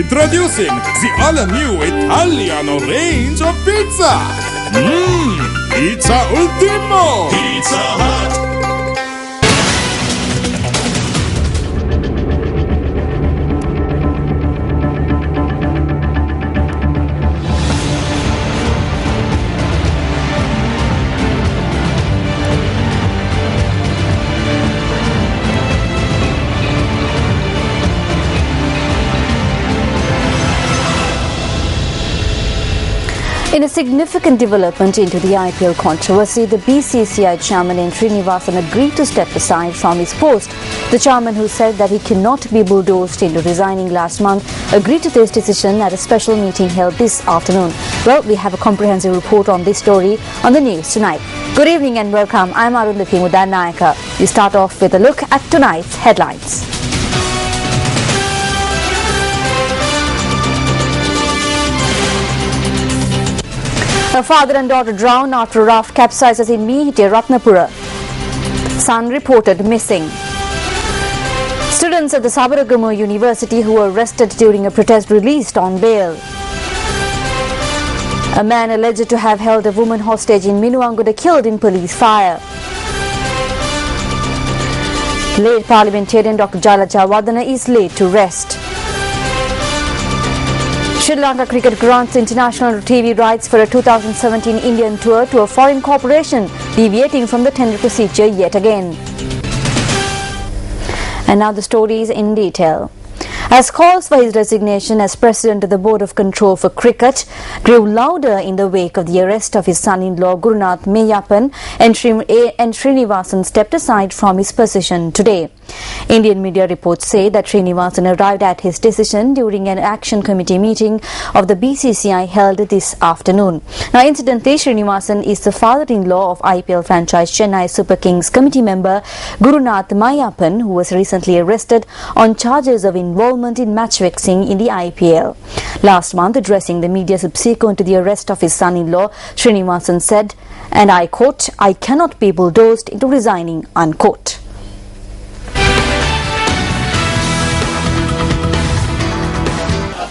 Introducing the all-new Italiano range of pizza. Pizza Ultimo. Pizza Hut. In a significant development into the IPL controversy, the BCCI chairman N. Srinivasan agreed to step aside from his post. The chairman, who said that he cannot be bulldozed into resigning last month, agreed to this decision at a special meeting held this afternoon. Well, we have a comprehensive report on this story on the news tonight. Good evening and welcome. I'm Arundhati Mudanayaka. We start off with a look at tonight's headlines. A father and daughter drowned after a raft capsizes in Mihite, Ratnapura. Son reported missing. Students at the Sabaragamu University who were arrested during a protest released on bail. A man alleged to have held a woman hostage in Minuanguda killed in police fire. Late parliamentarian Dr. Jalaja Wadana is laid to rest. Sri Lanka Cricket grants international TV rights for a 2017 Indian tour to a foreign corporation, deviating from the tender procedure yet again. And now the stories in detail. As calls for his resignation as president of the Board of Control for Cricket grew louder in the wake of the arrest of his son-in-law Gurunath Meyyappan, and Srinivasan stepped aside from his position today. Indian media reports say that Srinivasan arrived at his decision during an action committee meeting of the BCCI held this afternoon. Now, incidentally, Srinivasan is the father-in-law of IPL franchise Chennai Super Kings committee member Gurunath Meyyappan, who was recently arrested on charges of involvement in match fixing in the IPL. Last month, addressing the media subsequent to the arrest of his son-in-law, Srinivasan said, and I quote, "I cannot be bulldozed into resigning," unquote.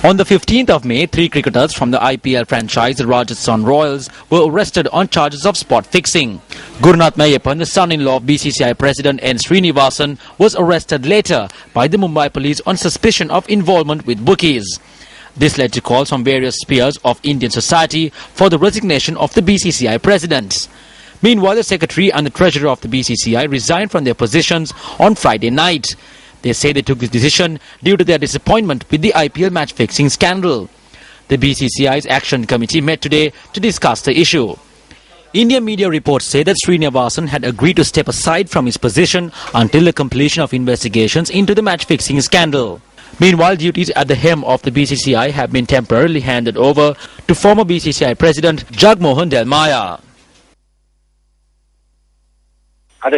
On the 15th of May, 3 cricketers from the IPL franchise, the Rajasthan Royals, were arrested on charges of spot fixing. Gurunath Meyyappan, the son-in-law of BCCI President N. Srinivasan, was arrested later by the Mumbai police on suspicion of involvement with bookies. This led to calls from various spheres of Indian society for the resignation of the BCCI president. Meanwhile, the secretary and the treasurer of the BCCI resigned from their positions on Friday night. They say they took this decision due to their disappointment with the IPL match-fixing scandal. The BCCI's Action Committee met today to discuss the issue. Indian media reports say that Srinivasan had agreed to step aside from his position until the completion of investigations into the match-fixing scandal. Meanwhile, duties at the helm of the BCCI have been temporarily handed over to former BCCI President Jagmohan Del Maya.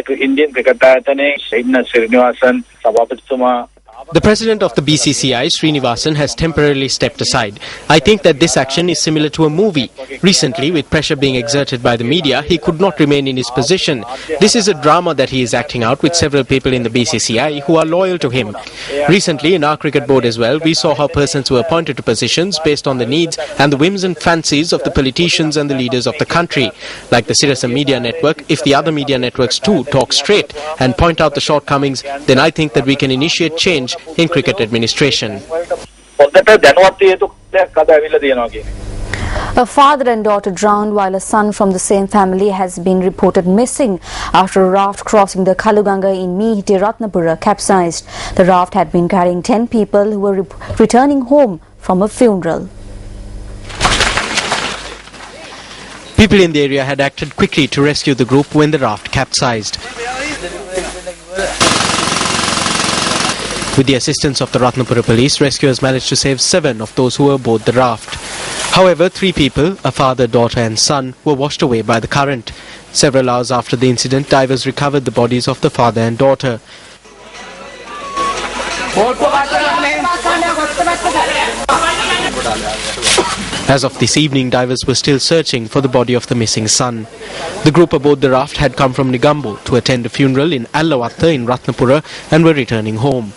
Indian cricket Srinivasan Sabapatituma. The president of the BCCI, Srinivasan, has temporarily stepped aside. I think that this action is similar to a movie. Recently, with pressure being exerted by the media, he could not remain in his position. This is a drama that he is acting out with several people in the BCCI who are loyal to him. Recently, in our cricket board as well, we saw how persons were appointed to positions based on the needs and the whims and fancies of the politicians and the leaders of the country. Like the Sirasa Media Network, if the other media networks too talk straight and point out the shortcomings, then I think that we can initiate change in cricket administration. A father and daughter drowned while a son from the same family has been reported missing after a raft crossing the Kaluganga in Mihite, Ratnapura capsized. The raft had been carrying 10 people who were returning home from a funeral. People in the area had acted quickly to rescue the group when the raft capsized. With the assistance of the Ratnapura police, rescuers managed to save 7 of those who were aboard the raft. However, 3 people, a father, daughter and son, were washed away by the current. Several hours after the incident, divers recovered the bodies of the father and daughter. As of this evening, divers were still searching for the body of the missing son. The group aboard the raft had come from Nigambu to attend a funeral in Allavatta in Ratnapura and were returning home.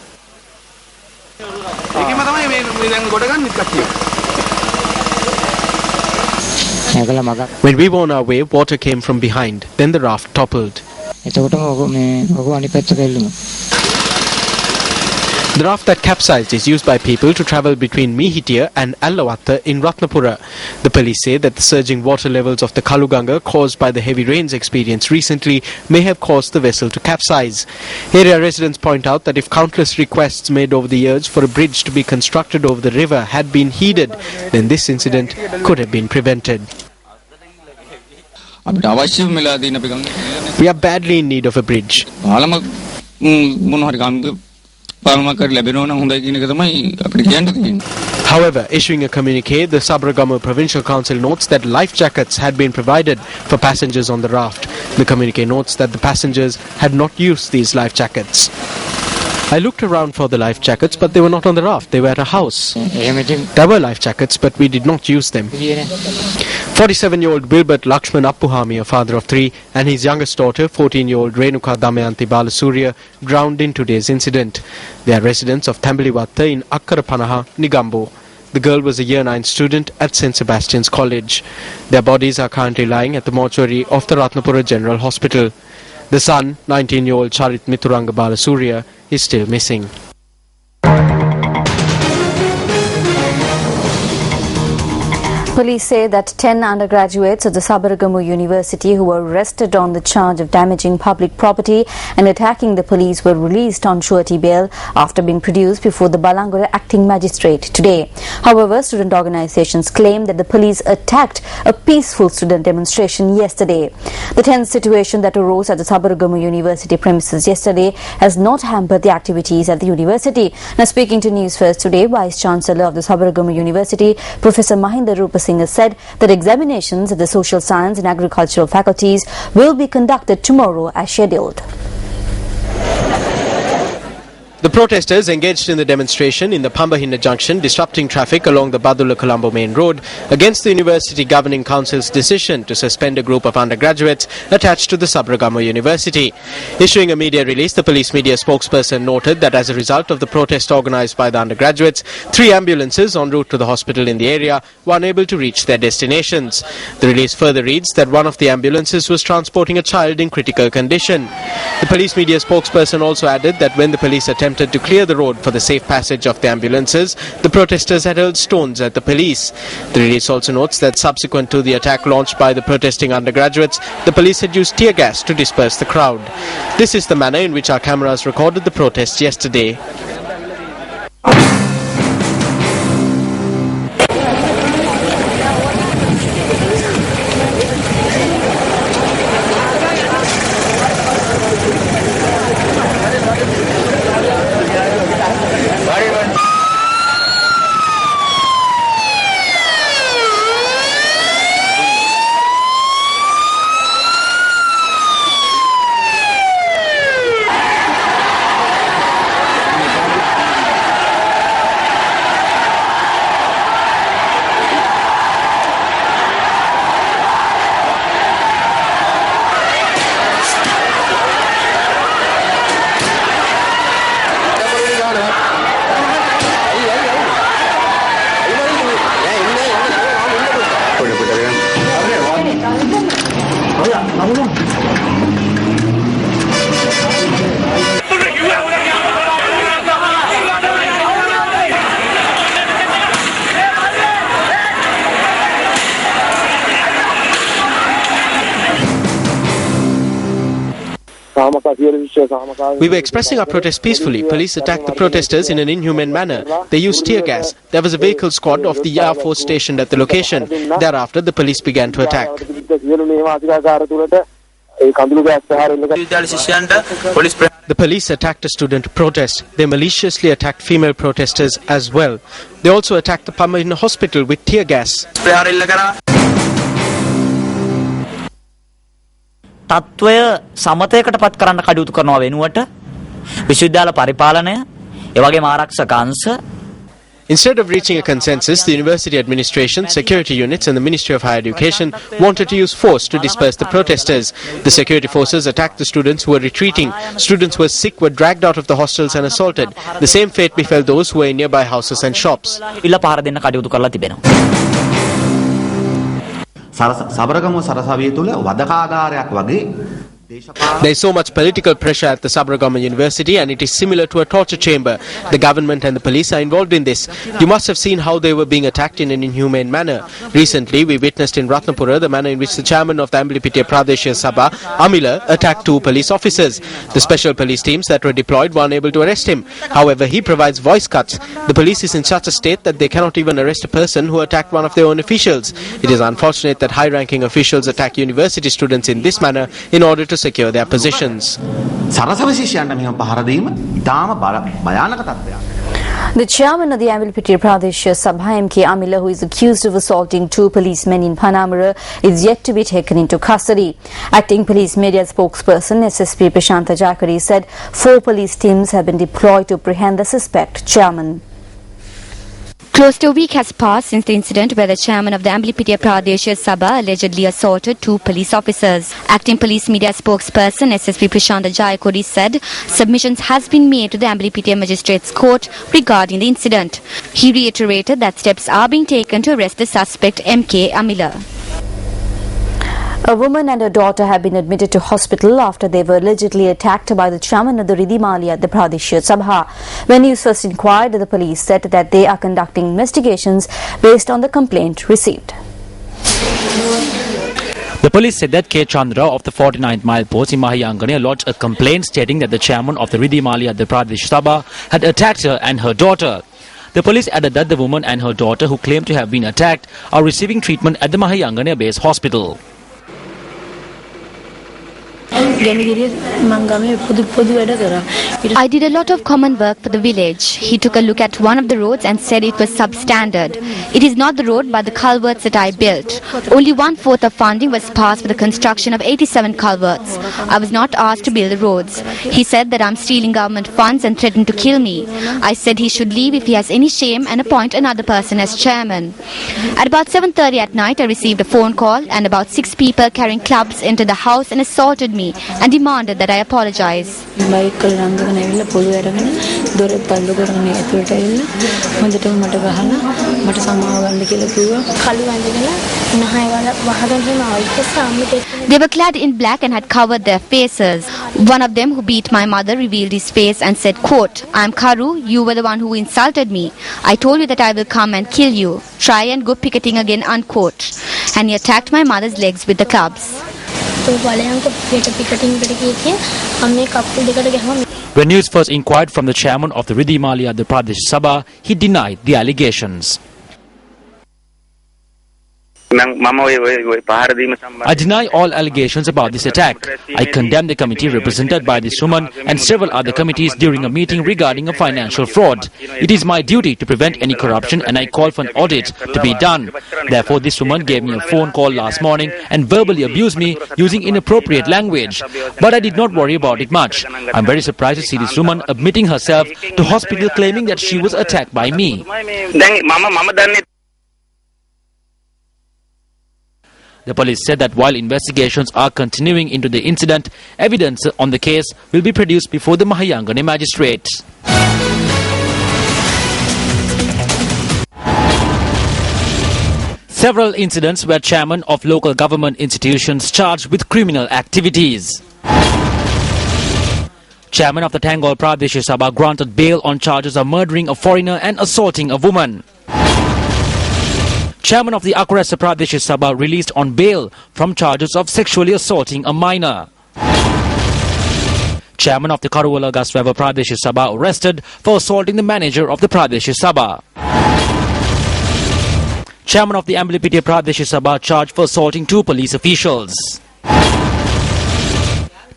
When we were on our way, water came from behind. Then the raft toppled. The raft that capsized is used by people to travel between Mihitiya and Allawatta in Ratnapura. The police say that the surging water levels of the Kaluganga caused by the heavy rains experienced recently may have caused the vessel to capsize. Area residents point out that if countless requests made over the years for a bridge to be constructed over the river had been heeded, then this incident could have been prevented. We are badly in need of a bridge. However, issuing a communique, the Sabaragamu Provincial Council notes that life jackets had been provided for passengers on the raft. The communique notes that the passengers had not used these life jackets. I looked around for the life jackets, but they were not on the raft. They were at a house. There were life jackets, but we did not use them. 47-year-old Wilbert Lakshman Appuhami, a father of three, and his youngest daughter, 14-year-old Renuka Damayanti Balasurya, drowned in today's incident. They are residents of Tambaliwatta in Akkarapanaha, Nigambo. The girl was a Year 9 student at St. Sebastian's College. Their bodies are currently lying at the mortuary of the Ratnapura General Hospital. The son, 19-year-old Charit Mituranga Balasurya, is still missing. Police say that 10 undergraduates of the Sabaragamu University who were arrested on the charge of damaging public property and attacking the police were released on surety bail after being produced before the Balangura acting magistrate today. However, student organizations claim that the police attacked a peaceful student demonstration yesterday. The tense situation that arose at the Sabaragamu University premises yesterday has not hampered the activities at the university. Now, speaking to News First today, Vice Chancellor of the Sabaragamu University, Professor Mahinda Rupasinghe, has said that examinations at the social science and agricultural faculties will be conducted tomorrow as scheduled. The protesters engaged in the demonstration in the Pambahinna junction, disrupting traffic along the Badula Colombo main road against the University Governing Council's decision to suspend a group of undergraduates attached to the Sabaragamu University. Issuing a media release, the police media spokesperson noted that as a result of the protest organised by the undergraduates, 3 ambulances en route to the hospital in the area were unable to reach their destinations. The release further reads that one of the ambulances was transporting a child in critical condition. The police media spokesperson also added that when the police attempted to clear the road for the safe passage of the ambulances, the protesters had hurled stones at the police. The release also notes that subsequent to the attack launched by the protesting undergraduates, the police had used tear gas to disperse the crowd. This is the manner in which our cameras recorded the protest yesterday. We were expressing our protest peacefully. Police attacked the protesters in an inhumane manner. They used tear gas. There was a vehicle squad of the Air Force stationed at the location. Thereafter, the police began to attack. The police attacked a student protest. They maliciously attacked female protesters as well. They also attacked the Pambahinna hospital with tear gas. තත්වය සමතයකට පත් කරන්න කටයුතු කරනවා වෙනුවට විශ්වවිද්‍යාල පරිපාලනය ඒ වගේම ආරක්ෂක අංශ Instead of reaching a consensus, the university administration, security units and the Ministry of Higher Education wanted to use force to disperse the protesters. The security forces attacked the students who were retreating. Students who were sick were dragged out of the hostels and assaulted. The same fate befell those who were in nearby houses and shops. There is so much political pressure at the Sabaragaon University and it is similar to a torture chamber. The government and the police are involved in this. You must have seen how they were being attacked in an inhumane manner. Recently, we witnessed in Ratnapura the manner in which the chairman of the Amblipitiya Pradeshya Sabha, Amila, attacked 2 police officers. The special police teams that were deployed were unable to arrest him. However, he provides voice cuts. The police is in such a state that they cannot even arrest a person who attacked one of their own officials. It is unfortunate that high-ranking officials attack university students in this manner in order to secure their positions. The chairman of the Amblipitiya Pradeshya Sabha, MK Amila, who is accused of assaulting 2 policemen in Panamara, is yet to be taken into custody. Acting police media spokesperson SSP Prashanta Jakari said 4 police teams have been deployed to apprehend the suspect chairman. Close to a week has passed since the incident where the chairman of the Amblipitiya Pradeshya Sabha allegedly assaulted 2 police officers. Acting police media spokesperson SSP Prashanta Jakari said submissions has been made to the Amblipitiya Magistrates Court regarding the incident. He reiterated that steps are being taken to arrest the suspect MK Amila. A woman and her daughter have been admitted to hospital after they were allegedly attacked by the chairman of the Ridimali at the Pradeshya Sabha. When news first inquired, the police said that they are conducting investigations based on the complaint received. The police said that K. Chandra of the 49th mile post in Mahayangane lodged a complaint stating that the chairman of the Ridimali at the Pradeshya Sabha had attacked her and her daughter. The police added that the woman and her daughter, who claim to have been attacked, are receiving treatment at the Mahayangane base hospital. I did a lot of common work for the village. He took a look at one of the roads and said it was substandard. It is not the road but the culverts that I built. Only 1/4 of funding was passed for the construction of 87 culverts. I was not asked to build the roads. He said that I'm stealing government funds and threatened to kill me. I said he should leave if he has any shame and appoint another person as chairman. At about 7:30 at night, I received a phone call and about 6 people carrying clubs entered the house and assaulted me and demanded that I apologize. They were clad in black and had covered their faces. One of them, who beat my mother, revealed his face and said, quote, "I'm Karu, you were the one who insulted me. I told you that I will come and kill you. Try and go picketing again," unquote. And he attacked my mother's legs with the clubs. When news first inquired from the chairman of the Ridimali at the Pradeshya Sabha, he denied the allegations. I deny all allegations about this attack. I condemn the committee represented by this woman and several other committees during a meeting regarding a financial fraud. It is my duty to prevent any corruption and I call for an audit to be done. Therefore, this woman gave me a phone call last morning and verbally abused me using inappropriate language. But I did not worry about it much. I'm very surprised to see this woman admitting herself to hospital claiming that she was attacked by me. The police said that while investigations are continuing into the incident, evidence on the case will be produced before the Mahayangane magistrates. Several incidents where chairmen of local government institutions charged with criminal activities. Chairman of the Tangol Pradeshya Sabha granted bail on charges of murdering a foreigner and assaulting a woman. Chairman of the Akurasa Pradeshya Sabha released on bail from charges of sexually assaulting a minor. Chairman of the Karuwala Gasweva Pradeshya Sabha arrested for assaulting the manager of the Pradeshya Sabha. Chairman of the Amblipitiya Pradeshya Sabha charged for assaulting 2 police officials.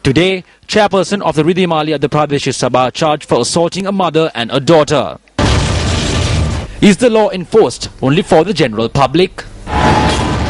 Today, chairperson of the Ridimali at the Pradeshya Sabha charged for assaulting a mother and a daughter. Is the law enforced only for the general public?